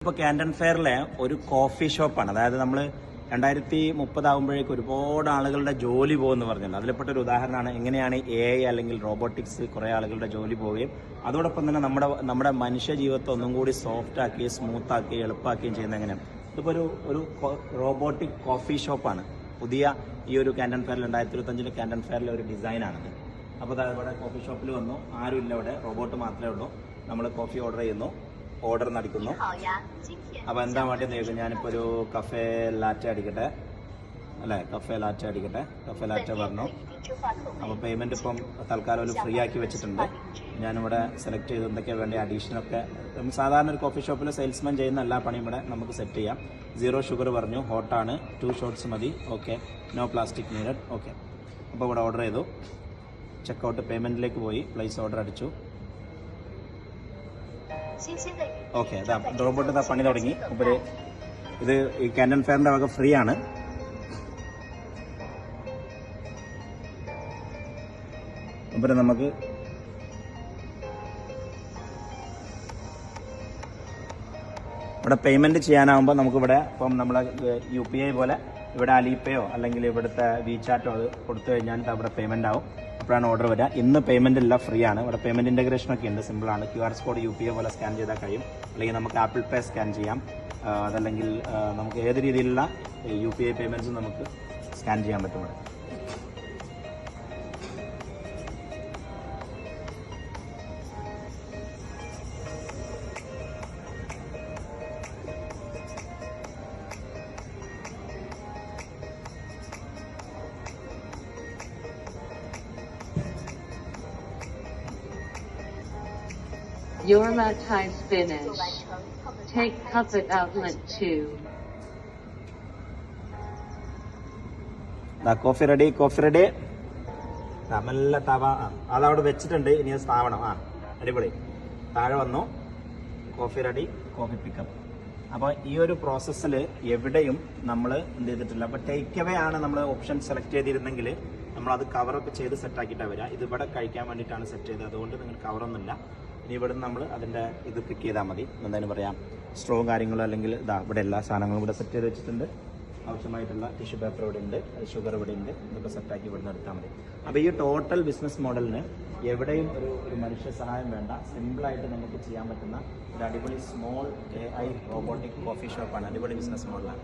ഇപ്പോൾ കാൻഡൻ ഫെയറിലെ ഒരു കോഫി ഷോപ്പാണ്. അതായത് നമ്മൾ 2030 ആകുമ്പോഴേക്കും ഒരുപാട് ആളുകളുടെ ജോലി പോകുമെന്ന് പറഞ്ഞല്ലോ. അതിൽപ്പെട്ട ഒരു ഉദാഹരണമാണ് എങ്ങനെയാണ് AI അല്ലെങ്കിൽ റോബോട്ടിക്സ് കുറേ ആളുകളുടെ ജോലി പോവുകയും അതോടൊപ്പം തന്നെ നമ്മുടെ മനുഷ്യ ജീവിതത്തെ ഒന്നും കൂടി സോഫ്റ്റ് ആക്കി, സ്മൂത്ത് ആക്കി, എളുപ്പമാക്കുകയും ചെയ്യുന്നത് എങ്ങനെയാണ്. ഇതിപ്പോൾ ഒരു റോബോട്ടിക് കോഫി ഷോപ്പാണ്. പുതിയ ഈ ഒരു കാൻഡൻ ഫെയറിൽ 2025 കാൻഡൻ ഫെയറിലെ ഒരു ഡിസൈനാണിത്. അപ്പോൾ ഇവിടെ കോഫി ഷോപ്പിൽ വന്നു, ആരുമില്ല, ഇവിടെ റോബോട്ട് മാത്രമേ ഉള്ളൂ. നമ്മൾ കോഫി ഓർഡർ ചെയ്യുന്നു, ഓർഡർ നടക്കുന്നു. അപ്പോൾ എന്താ വേണ്ടി നോക്കും, ഞാനിപ്പോൾ ഒരു കഫേ ലാറ്റ അടിക്കട്ടെ അല്ലേ, കഫേ ലാറ്റ പറഞ്ഞു. അപ്പോൾ പേയ്മെൻറ്റ് ഇപ്പം തൽക്കാലം ഒരു ഫ്രീ ആക്കി വെച്ചിട്ടുണ്ട്. ഞാനിവിടെ സെലക്ട് ചെയ്ത് എന്തൊക്കെയാണ് വേണ്ടി അഡീഷനൊക്കെ സാധാരണ ഒരു കോഫി ഷോപ്പിൽ സെയിൽസ്മാൻ ചെയ്യുന്ന എല്ലാ പണിയും ഇവിടെ നമുക്ക് സെറ്റ് ചെയ്യാം. 0 ഷുഗർ പറഞ്ഞു, ഹോട്ടാണ്, 2 ഷോട്ട്സ് മതി, okay, no plastic needed, okay. അപ്പോൾ ഇവിടെ ഓർഡർ ചെയ്തു, ചെക്കൗട്ട് പേയ്മെൻറ്റിലേക്ക് പോയി, പ്ലേസ് ഓർഡർ അടിച്ചു. ഓക്കെ, അതാ റോബോട്ട് ഇതാ പണി തുടങ്ങി. അപ്പോൾ ഇത് ഈ കാൻഡൻ ഫെയറിന്റെ വക ഫ്രീ ആണ്. അപ്പോൾ നമുക്ക് ഇവിടെ പേയ്മെന്റ് ചെയ്യാനാകുമ്പോൾ നമുക്കിവിടെ ഇപ്പം നമ്മളെ UPI പോലെ ഇവിടെ അലിപേയോ അല്ലെങ്കിൽ ഇവിടുത്തെ വിചാറ്റോ അത് കൊടുത്തു കഴിഞ്ഞാൽ അവിടെ പേയ്മെന്റ് ആവും. അപ്പോഴാണ് ഓർഡർ വരിക. ഇന്ന് പേയ്മെന്റ് എല്ലാം ഫ്രീ ആണ്. ഇവിടെ പേയ്മെന്റ് ഇന്റഗ്രേഷൻ ഒക്കെ ഉണ്ട്, സിമ്പിളാണ്. QR കോഡ് UPI പോലെ സ്കാൻ ചെയ്താൽ കഴിയും. അല്ലെങ്കിൽ നമുക്ക് ആപ്പിൾ പേ സ്കാൻ ചെയ്യാം, അതല്ലെങ്കിൽ നമുക്ക് ഏത് രീതിയിലുള്ള UPI പേയ്മെന്റ്സും നമുക്ക് സ്കാൻ ചെയ്യാൻ പറ്റും ഇവിടെ. Your latte is finished. Take cup at outlet 2. Coffee ready. നല്ല തവ അതവിടെ വെച്ചിട്ടുണ്ട്, ഇനി അത് സ്ഥാവണം. അടിപൊളി. താഴെ വന്നു, കോഫി റെഡി, കോഫി പിക്കപ്പ്. അപ്പോൾ ഈ ഒരു പ്രോസസ്സിൽ എവിടെയും നമ്മൾ എന്ത് ചെയ്തിട്ടില്ല. അപ്പോൾ ടേക്ക് അവേ ആണ് നമ്മൾ ഓപ്ഷൻ സെലക്ട് ചെയ്തിരുന്നെങ്കിൽ നമ്മളത് കവറൊക്കെ ചെയ്ത് സെറ്റാക്കിയിട്ടാണ് വരിക. ഇത് ഇവിടെ കഴിക്കാൻ വേണ്ടിയിട്ടാണ് സെറ്റ് ചെയ്തത്, അതുകൊണ്ട് നിങ്ങൾ കവറൊന്നുമില്ല. ഇനി ഇവിടെ നമ്മൾ അതിൻ്റെ ഇത് പിക്ക് ചെയ്താൽ മതി. എന്തായാലും പറയാം, സ്ട്രോ കാര്യങ്ങളോ അല്ലെങ്കിൽ ഇവിടെ എല്ലാ സാധനങ്ങളും ഇവിടെ സെറ്റ് ചെയ്ത് വെച്ചിട്ടുണ്ട്. ആവശ്യമായിട്ടുള്ള ടിഷ്യൂ പേപ്പർ ഇവിടെ ഉണ്ട്, ഷുഗർ ഇവിടെ ഉണ്ട്. ഇതൊക്കെ സെറ്റാക്കി ഇവിടെ നിന്ന് എടുത്താൽ മതി. അപ്പോൾ ഈ ടോട്ടൽ ബിസിനസ് മോഡലിന് എവിടെയും ഒരു മനുഷ്യ സഹായം വേണ്ട, സിമ്പിളായിട്ട് നമുക്ക് ചെയ്യാൻ പറ്റുന്ന ഒരു അടിപൊളി സ്മോൾ AI റോബോട്ടിക് കോഫി ഷോപ്പാണ്. അടിപൊളി ബിസിനസ് മോഡലാണ്.